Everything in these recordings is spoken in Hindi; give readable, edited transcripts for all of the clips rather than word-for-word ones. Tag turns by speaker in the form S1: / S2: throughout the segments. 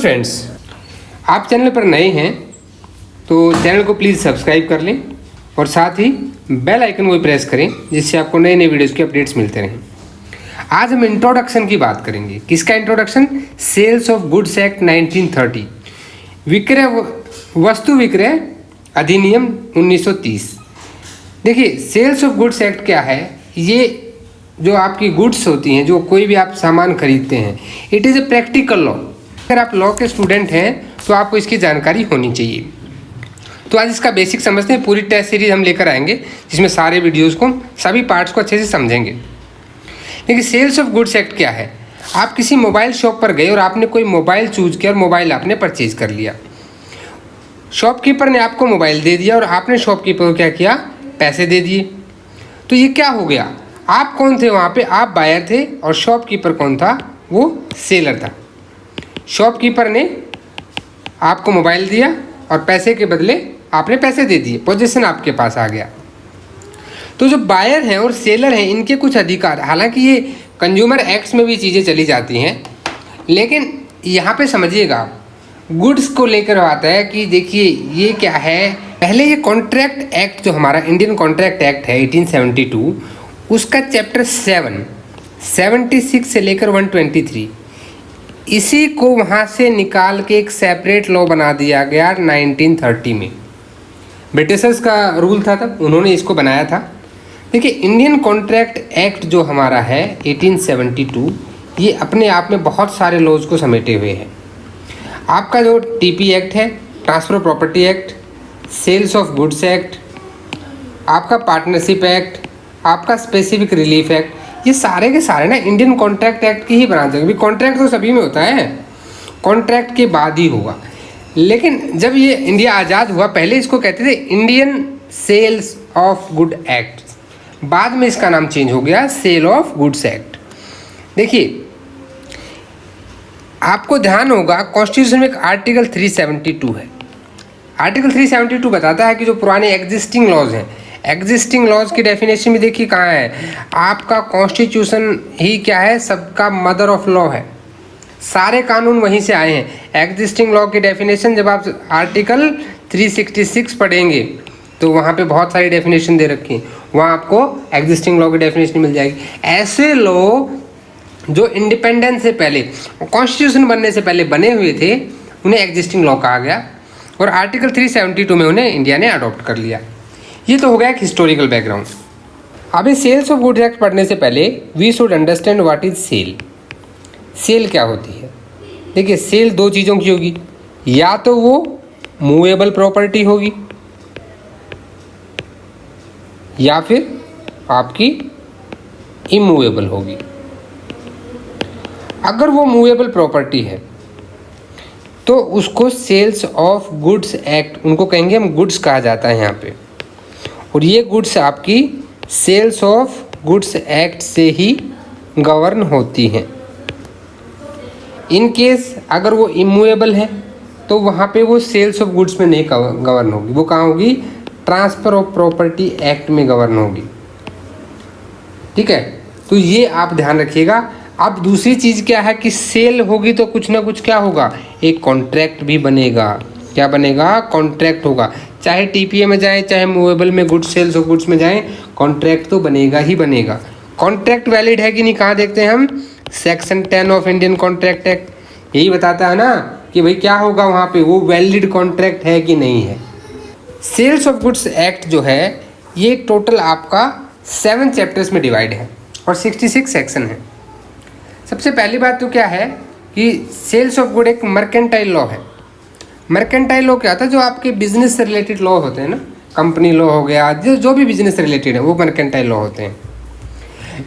S1: फ्रेंड्स, आप चैनल पर नए हैं तो चैनल को प्लीज़ सब्सक्राइब कर लें और साथ ही बेल आइकन को प्रेस करें जिससे आपको नए नए वीडियोज़ के अपडेट्स मिलते रहें। आज हम इंट्रोडक्शन की बात करेंगे। किसका introduction? Sales of goods act 1930, विक्रय वस्तु विक्रय अधिनियम 1930। देखिए, सेल्स ऑफ गुड्स एक्ट क्या है? ये जो आपकी गुड्स होती हैं, जो कोई भी आप सामान खरीदते हैं, it is a practical law. अगर आप लॉ के स्टूडेंट हैं तो आपको इसकी जानकारी होनी चाहिए। तो आज इसका बेसिक समझते हैं। पूरी टेस्ट सीरीज हम लेकर आएंगे जिसमें सारे वीडियोस को, सभी पार्ट्स को अच्छे से समझेंगे। देखिए, सेल्स ऑफ गुड्स एक्ट क्या है? आप किसी मोबाइल शॉप पर गए और आपने कोई मोबाइल चूज किया और मोबाइल आपने परचेज कर लिया। शॉपकीपर ने आपको मोबाइल दे दिया और आपने शॉपकीपर को क्या किया? पैसे दे दिए। तो ये क्या हो गया? आप कौन थे वहाँ पे? आप बायर थे और शॉपकीपर कौन था? वो सेलर था। शॉपकीपर ने आपको मोबाइल दिया और पैसे के बदले आपने पैसे दे दिए, पोजीशन आपके पास आ गया। तो जो बायर हैं और सेलर हैं, इनके कुछ अधिकार, हालांकि ये कंज्यूमर एक्ट्स में भी चीज़ें चली जाती हैं, लेकिन यहाँ पे समझिएगा गुड्स को लेकर आता है कि देखिए ये क्या है। पहले ये कॉन्ट्रैक्ट एक्ट जो हमारा इंडियन कॉन्ट्रैक्ट एक्ट है 1872, उसका चैप्टर 76 से लेकर 123, इसी को वहाँ से निकाल के एक सेपरेट लॉ बना दिया गया 1930 में। ब्रिटिशर्स का रूल था तब, उन्होंने इसको बनाया था। देखिए, इंडियन कॉन्ट्रैक्ट एक्ट जो हमारा है 1872, ये अपने आप में बहुत सारे लॉज को समेटे हुए है। आपका जो टीपी एक्ट है, transfer property act, sales of goods act, आपका पार्टनरशिप एक्ट, आपका स्पेसिफिक रिलीफ एक्ट, ये सारे के सारे ना इंडियन कॉन्ट्रैक्ट एक्ट की ही ब्रांच है। कॉन्ट्रैक्ट तो सभी में होता है, कॉन्ट्रैक्ट के बाद ही होगा। लेकिन जब ये इंडिया आज़ाद हुआ, पहले इसको कहते थे Indian sales of good act, बाद में इसका नाम चेंज हो गया सेल ऑफ गुड्स एक्ट। देखिए, आपको ध्यान होगा कॉन्स्टिट्यूशन में एक आर्टिकल 372 है। आर्टिकल 372 बताता है कि जो पुराने एग्जिस्टिंग लॉज हैं, एग्जिस्टिंग लॉज की डेफिनेशन भी देखिए कहाँ है। आपका कॉन्स्टिट्यूशन ही क्या है? सबका मदर ऑफ लॉ है। सारे कानून वहीं से आए हैं। एग्जिस्टिंग लॉ की डेफिनेशन जब आप आर्टिकल 366 पढ़ेंगे तो वहाँ पे बहुत सारी डेफिनेशन दे रखी हैं, वहाँ आपको एग्जिस्टिंग लॉ की डेफिनेशन मिल जाएगी। ऐसे लॉ जो इंडिपेंडेंस से पहले, कॉन्स्टिट्यूशन बनने से पहले बने हुए थे, उन्हें एग्जिस्टिंग लॉ कहा गया और आर्टिकल 372 में उन्हें इंडिया ने अडॉप्ट कर लिया। ये तो हो गया एक हिस्टोरिकल बैकग्राउंड। अभी सेल्स ऑफ गुड्स एक्ट पढ़ने से पहले we should understand what is sale. Sale क्या होती है? देखिए, सेल दो चीज़ों की होगी, या तो वो मूवेबल प्रॉपर्टी होगी या फिर आपकी इमूवेबल होगी। अगर वो मूवेबल प्रॉपर्टी है तो उसको सेल्स ऑफ गुड्स एक्ट, उनको कहेंगे हम, गुड्स कहा जाता है यहाँ पे। और ये गुड्स आपकी सेल्स ऑफ गुड्स एक्ट से ही गवर्न होती हैं। इन केस अगर वो इमूवेबल है तो वहाँ पे वो सेल्स ऑफ गुड्स में नहीं गवर्न होगी, वो कहाँ होगी? ट्रांसफ़र ऑफ प्रॉपर्टी एक्ट में गवर्न होगी। ठीक है, तो ये आप ध्यान रखिएगा। अब दूसरी चीज़ क्या है कि सेल होगी तो कुछ ना कुछ क्या होगा? एक कॉन्ट्रैक्ट भी बनेगा। क्या बनेगा? कॉन्ट्रैक्ट होगा। चाहे टीपीए में जाए, चाहे मूवेबल में, गुड्स सेल्स ऑफ गुड्स में जाए, कॉन्ट्रैक्ट तो बनेगा ही बनेगा। कॉन्ट्रैक्ट वैलिड है कि नहीं, कहाँ देखते हैं हम? Section 10 of Indian contract act यही बताता है ना कि भाई क्या होगा वहाँ पे, वो वैलिड कॉन्ट्रैक्ट है कि नहीं है। सेल्स ऑफ गुड्स एक्ट जो है ये टोटल आपका 7 चैप्टर्स में डिवाइड है और 66 सेक्शन है। सबसे पहली बात तो क्या है कि सेल्स ऑफ गुड एक मर्केंटाइल लॉ है। मर्केंटाइल लॉ क्या होता है? जो आपके बिजनेस से रिलेटेड लॉ होते हैं ना, कंपनी लॉ हो गया, जो भी बिजनेस से रिलेटेड है वो मर्केंटाइल लॉ होते हैं।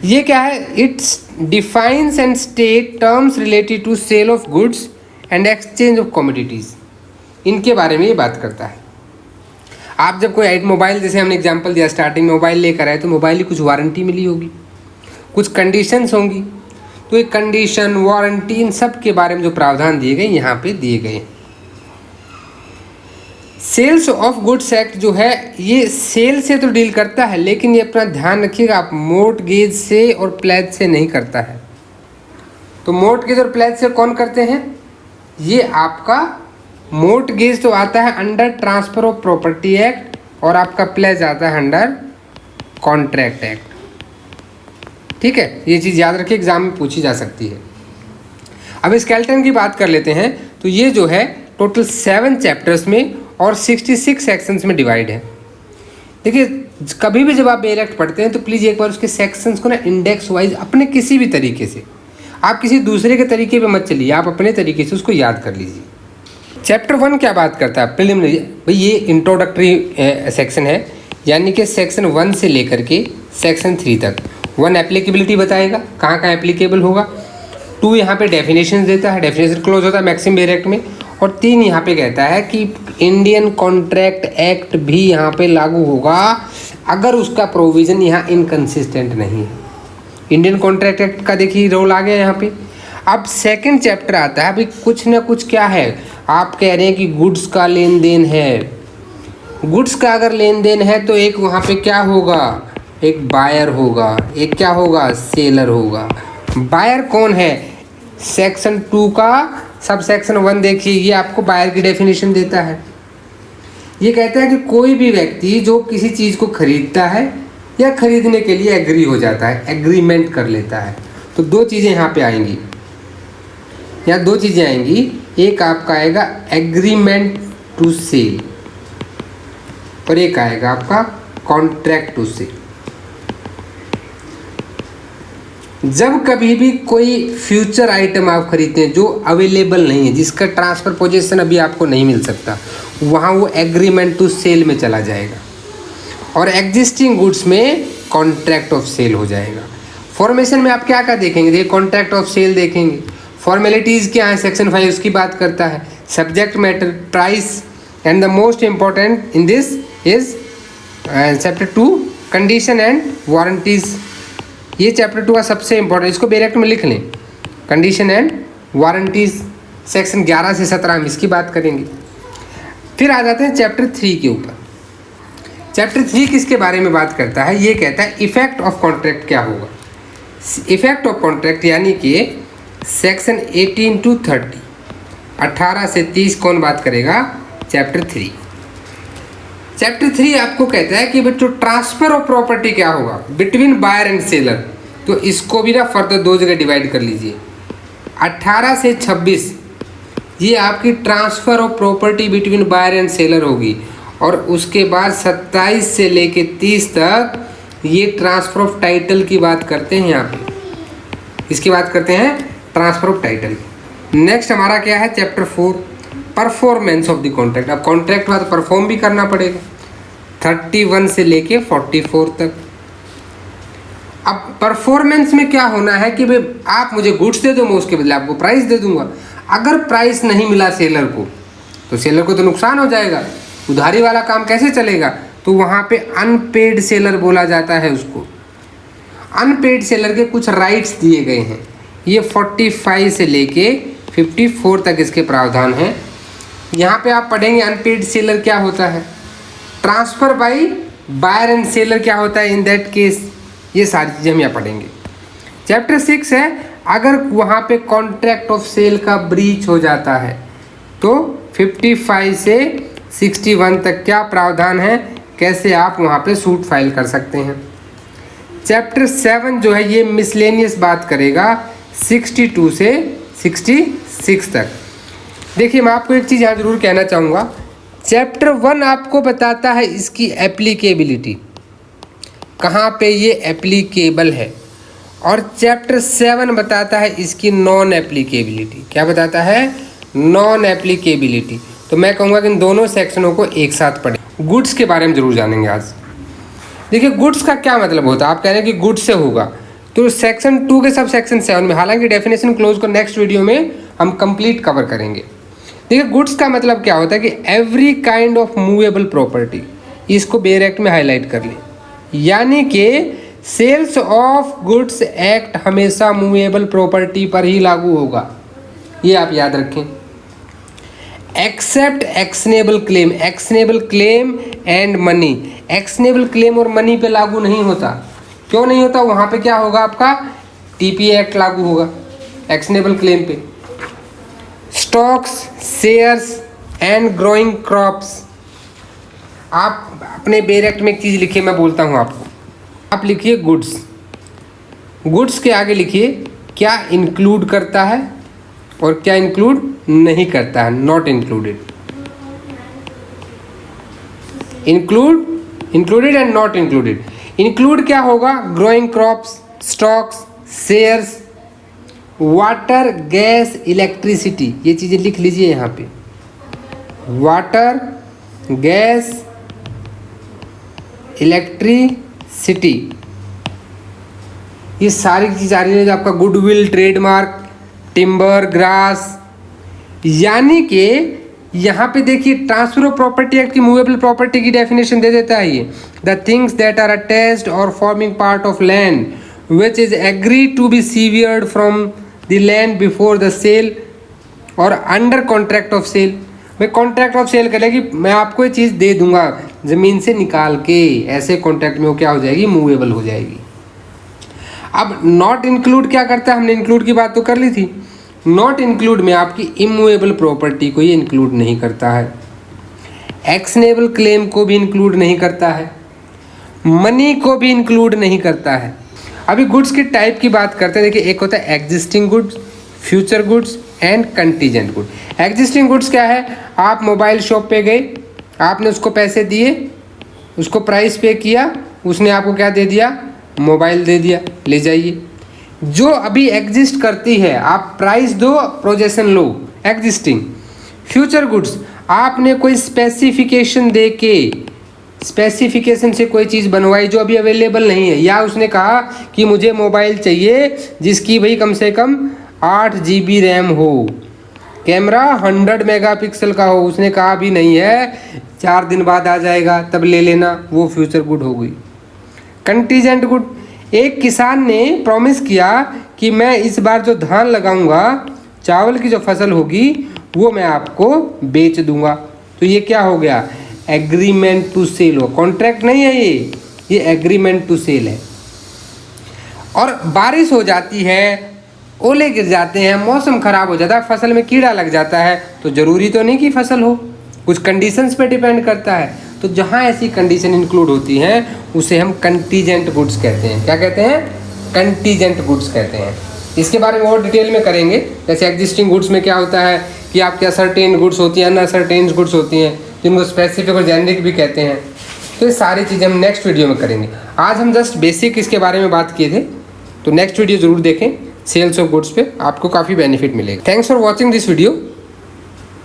S1: ये क्या है? It's defines and state terms related to sale of goods and exchange of commodities, इनके बारे में ये बात करता है। आप जब कोई मोबाइल, जैसे हमने एग्जांपल दिया स्टार्टिंग में, मोबाइल लेकर आए तो मोबाइल की कुछ वारंटी मिली होगी, कुछ कंडीशंस होंगी, तो ये कंडीशन, वारंटी, इन सब के बारे में जो प्रावधान दिए गए यहाँ पे दिए गए हैं। सेल्स ऑफ गुड्स एक्ट जो है ये सेल से तो डील करता है, लेकिन ये अपना ध्यान रखिएगा, आप मोर्टगेज से और प्लेज से नहीं करता है। तो मोर्टगेज और प्लेज से कौन करते हैं? ये आपका मोर्टगेज तो आता है under transfer of property act और आपका प्लेज आता है अंडर कॉन्ट्रैक्ट एक्ट। ठीक है, ये चीज़ याद रखिए, एग्जाम में पूछी जा सकती है। अब स्केलेटन की बात कर लेते हैं। तो ये जो है टोटल 7 चैप्टर्स में और 66 सेक्शंस में डिवाइड है। देखिए, कभी भी जब आप बेल एक्ट पढ़ते हैं तो प्लीज़ एक बार उसके सेक्शंस को ना इंडेक्स वाइज अपने किसी भी तरीके से, आप किसी दूसरे के तरीके पे मत चलिए, आप अपने तरीके से उसको याद कर लीजिए। चैप्टर 1 क्या बात करता है? प्रिलिमिनरी। भाई ये इंट्रोडक्टरी सेक्शन है, यानी कि सेक्शन 1 से लेकर के सेक्शन 3 तक। 1 एप्लीकेबिलिटी बताएगा, कहाँ कहाँ एप्लीकेबल होगा। 2 यहाँ पे डेफिनेशन देता है, डेफिनेशन क्लोज होता है मैक्सिमम बेल एक्ट में। और 3 यहाँ पे कहता है कि इंडियन कॉन्ट्रैक्ट एक्ट भी यहाँ पे लागू होगा अगर उसका प्रोविज़न यहाँ इनकन्सिस्टेंट नहीं है। इंडियन कॉन्ट्रैक्ट एक्ट का देखिए रोल आ गया यहाँ पे। अब सेकंड चैप्टर आता है। अभी कुछ ना कुछ क्या है, आप कह रहे हैं कि गुड्स का लेन देन है। गुड्स का अगर लेन देन है तो एक वहाँ पे क्या होगा, एक बायर होगा, एक क्या होगा, सेलर होगा। बायर कौन है? सेक्शन 2 का सब सेक्शन 1 देखिए, ये आपको बायर की डेफिनेशन देता है। ये कहता है कि कोई भी व्यक्ति जो किसी चीज़ को खरीदता है या खरीदने के लिए एग्री हो जाता है, एग्रीमेंट कर लेता है। तो 2 चीज़ें यहाँ पे आएंगी, या 2 चीज़ें आएंगी। एक आपका आएगा एग्रीमेंट टू सेल और एक आएगा आपका कॉन्ट्रैक्ट टू सेल। जब कभी भी कोई फ्यूचर आइटम आप खरीदते हैं जो अवेलेबल नहीं है, जिसका ट्रांसफ़र पोजीशन अभी आपको नहीं मिल सकता, वहाँ वो एग्रीमेंट टू सेल में चला जाएगा और एग्जिस्टिंग गुड्स में कॉन्ट्रैक्ट ऑफ सेल हो जाएगा। फॉर्मेशन में आप क्या क्या देखेंगे? देखिए, कॉन्ट्रैक्ट ऑफ सेल देखेंगे। फॉर्मेलिटीज़ क्या है? सेक्शन 5 उसकी बात करता है। Subject matter, price, and the most important in this is chapter 2 condition and warranties. ये चैप्टर 2 का सबसे इंपॉर्टेंट, इसको बेल एक्ट में लिख लें। कंडीशन एंड वारंटीज़ सेक्शन 11 से 17 हम इसकी बात करेंगे। फिर आ जाते हैं चैप्टर 3 के ऊपर। चैप्टर 3 किसके बारे में बात करता है? ये कहता है इफेक्ट ऑफ कॉन्ट्रैक्ट क्या होगा। इफेक्ट ऑफ कॉन्ट्रैक्ट यानी कि सेक्शन 18 to 30, 18 से 30 कौन बात करेगा? चैप्टर 3। चैप्टर 3 आपको कहता है कि बच्चों ट्रांसफर ऑफ प्रॉपर्टी क्या होगा बिटवीन बायर एंड सेलर। तो इसको भी ना फर्दर 2 जगह डिवाइड कर लीजिए। 18 से 26 ये आपकी transfer of property between buyer and seller होगी, और उसके बाद 27 से लेके 30 तक ये ट्रांसफ़र ऑफ टाइटल की बात करते हैं। यहाँ पे इसकी बात करते हैं, ट्रांसफ़र ऑफ टाइटल। नेक्स्ट हमारा क्या है? Chapter 4 performance of the contract. अब कॉन्ट्रैक्ट बाद परफॉर्म भी करना पड़ेगा 31 से लेके 44 तक। अब परफॉर्मेंस में क्या होना है कि भाई आप मुझे गुड्स दे दो, मैं उसके बदले आपको प्राइस दे दूंगा। अगर प्राइस नहीं मिला सेलर को तो सेलर को तो नुकसान हो जाएगा, उधारी वाला काम कैसे चलेगा? तो वहाँ पे अनपेड सेलर बोला जाता है उसको। अनपेड सेलर के कुछ राइट्स दिए गए हैं, ये 45 से लेके 54 तक इसके प्रावधान हैं। यहाँ पे आप पढ़ेंगे अनपेड सेलर क्या होता है, transfer by buyer and seller क्या होता है इन दैट केस, ये सारी चीज़ें हम यहाँ पढ़ेंगे। चैप्टर 6 है अगर वहाँ पे कॉन्ट्रैक्ट ऑफ सेल का ब्रीच हो जाता है तो 55 से 61 तक क्या प्रावधान है, कैसे आप वहाँ पे सूट फाइल कर सकते हैं। चैप्टर 7 जो है ये मिसलेनियस बात करेगा 62 से 66 तक। देखिए, मैं आपको एक चीज़ यहाँ ज़रूर कहना चाहूँगा, चैप्टर 1 आपको बताता है इसकी एप्लीकेबिलिटी, कहाँ पे ये एप्लीकेबल है, और चैप्टर 7 बताता है इसकी नॉन एप्लीकेबिलिटी। क्या बताता है? Non applicability. तो मैं कहूँगा कि इन दोनों सेक्शनों को एक साथ पढ़ें। गुड्स के बारे में ज़रूर जानेंगे आज। देखिए, गुड्स का क्या मतलब होता है, आप कह रहे हैं कि गुड्स से होगा, तो सेक्शन 2 के सब सेक्शन 7 में, हालांकि डेफिनेशन क्लोज को नेक्स्ट वीडियो में हम कंप्लीट कवर करेंगे। देखिए, गुड्स का मतलब क्या होता है कि every kind of movable property, इसको बेल एक्ट में हाईलाइट कर लें, यानी कि सेल्स ऑफ गुड्स एक्ट हमेशा मूवेबल प्रॉपर्टी पर ही लागू होगा, ये आप याद रखें। Except actionable claim, actionable claim and money, actionable claim और मनी पे लागू नहीं होता। क्यों नहीं होता? वहाँ पे क्या होगा, आपका टीपी एक्ट लागू होगा एक्शनेबल क्लेम पे। Stocks, shares and growing crops. आप अपने बेरेक्ट में एक चीज़ लिखिए, मैं बोलता हूँ आपको। आप लिखिए गुड्स। गुड्स के आगे लिखिए क्या इंक्लूड करता है और क्या इंक्लूड नहीं करता है, not included. Included and not included. Include क्या होगा? Growing crops, stocks, shares, water, gas, electricity. ये चीज़ें लिख लीजिए यहाँ पे। वाटर, गैस, इलेक्ट्रिसिटी, ये सारी चीज़ आ रही है। जो आपका गुडविल, ट्रेडमार्क, टिम्बर, ग्रास, यानी कि यहाँ पे देखिए ट्रांसफर ऑफ प्रॉपर्टी एक्ट की मूवेबल प्रॉपर्टी की डेफिनेशन दे देता है ये। The things that are attached or forming part of land which is agree to be severed from the land before the sale or under contract of sale. भाई कॉन्ट्रैक्ट ऑफ सेल करेगी, मैं आपको ये चीज़ दे दूंगा ज़मीन से निकाल के, ऐसे कॉन्ट्रैक्ट में वो क्या हो जाएगी? मूवेबल हो जाएगी। अब नॉट इंक्लूड क्या करता है? हमने इंक्लूड की बात तो कर ली थी। नॉट इंक्लूड में आपकी इमूवेबल प्रॉपर्टी को ये इंक्लूड नहीं करता है, एक्शनेबल क्लेम को भी इंक्लूड नहीं करता है, मनी को भी इंक्लूड नहीं करता है। अभी गुड्स के टाइप की बात करते हैं। देखिए, एक होता है existing goods, future goods and contingent good. Existing goods क्या है? आप मोबाइल शॉप पे गए, आपने उसको पैसे दिए, उसको प्राइस पे किया, उसने आपको क्या दे दिया? मोबाइल दे दिया, ले जाइए। जो अभी एग्जिस्ट करती है, आप प्राइस दो, प्रोजेक्शन लो, एग्जिस्टिंग। फ्यूचर गुड्स, आपने कोई स्पेसिफिकेशन दे के, स्पेसिफिकेशन से कोई चीज़ बनवाई जो अभी अवेलेबल नहीं है, या उसने कहा कि मुझे मोबाइल चाहिए जिसकी भाई कम से कम 8 GB रैम हो, कैमरा 100 मेगापिक्सल का हो, उसने कहा भी नहीं है, 4 दिन बाद आ जाएगा, तब ले लेना, वो फ्यूचर गुड हो गई। कंटीजेंट गुड, एक किसान ने प्रॉमिस किया कि मैं इस बार जो धान लगाऊंगा, चावल की जो फसल होगी, वो मैं आपको बेच दूंगा। तो ये क्या हो गया? एग्रीमेंट टू सेल हो। कॉन्ट्रैक्ट नहीं है ये एग्रीमेंट टू सेल है। और बारिश हो जाती है, ओले गिर जाते हैं, मौसम खराब हो जाता है, फसल में कीड़ा लग जाता है, तो ज़रूरी तो नहीं कि फसल हो, कुछ कंडीशंस पे डिपेंड करता है। तो जहाँ ऐसी कंडीशन इंक्लूड होती हैं उसे हम कंटीजेंट गुड्स कहते हैं। क्या कहते हैं? कंटीजेंट गुड्स कहते हैं। इसके बारे में और डिटेल में करेंगे। जैसे एग्जिस्टिंग गुड्स में क्या होता है कि आपके सर्टेन गुड्स होती हैं, अनसर्टेन गुड्स होती हैं, जिनको स्पेसिफिक और जेनेरिक भी कहते हैं। तो ये सारी चीज़ें हम नेक्स्ट वीडियो में करेंगे। आज हम जस्ट बेसिक इसके बारे में बात किए थे, तो नेक्स्ट वीडियो ज़रूर देखें सेल्स ऑफ गुड्स पे, आपको काफ़ी बेनिफिट मिलेगा। Thanks for watching this video.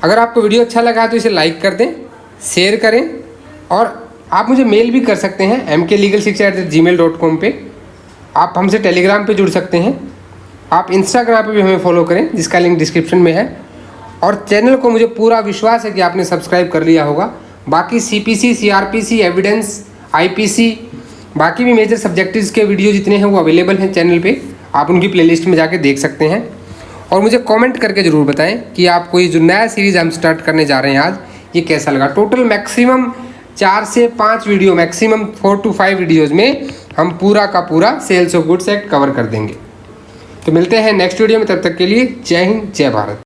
S1: अगर आपको वीडियो अच्छा लगा तो इसे लाइक कर दें, शेयर करें, और आप मुझे मेल भी कर सकते हैं mklegalshiksha@gmail.com पे। आप हमसे टेलीग्राम पे जुड़ सकते हैं, आप इंस्टाग्राम पे भी हमें फॉलो करें जिसका लिंक डिस्क्रिप्शन में है। और चैनल को मुझे पूरा विश्वास है कि आपने सब्सक्राइब कर लिया होगा। बाकी CPC, CRPC, एविडेंस, IPC, बाकी भी मेजर सब्जेक्टिव्स के वीडियो जितने हैं वो अवेलेबल हैं चैनल पे, आप उनकी प्लेलिस्ट में जाके देख सकते हैं। और मुझे कमेंट करके ज़रूर बताएं कि आपको ये जो नया सीरीज़ हम स्टार्ट करने जा रहे हैं आज, ये कैसा लगा। टोटल मैक्सिमम 4 से 5 वीडियो, मैक्सिमम 4 to 5 वीडियोज़ में हम पूरा का पूरा sales of goods act cover कर देंगे। तो मिलते हैं नेक्स्ट वीडियो में, तब तक के लिए जय हिंद, जय भारत।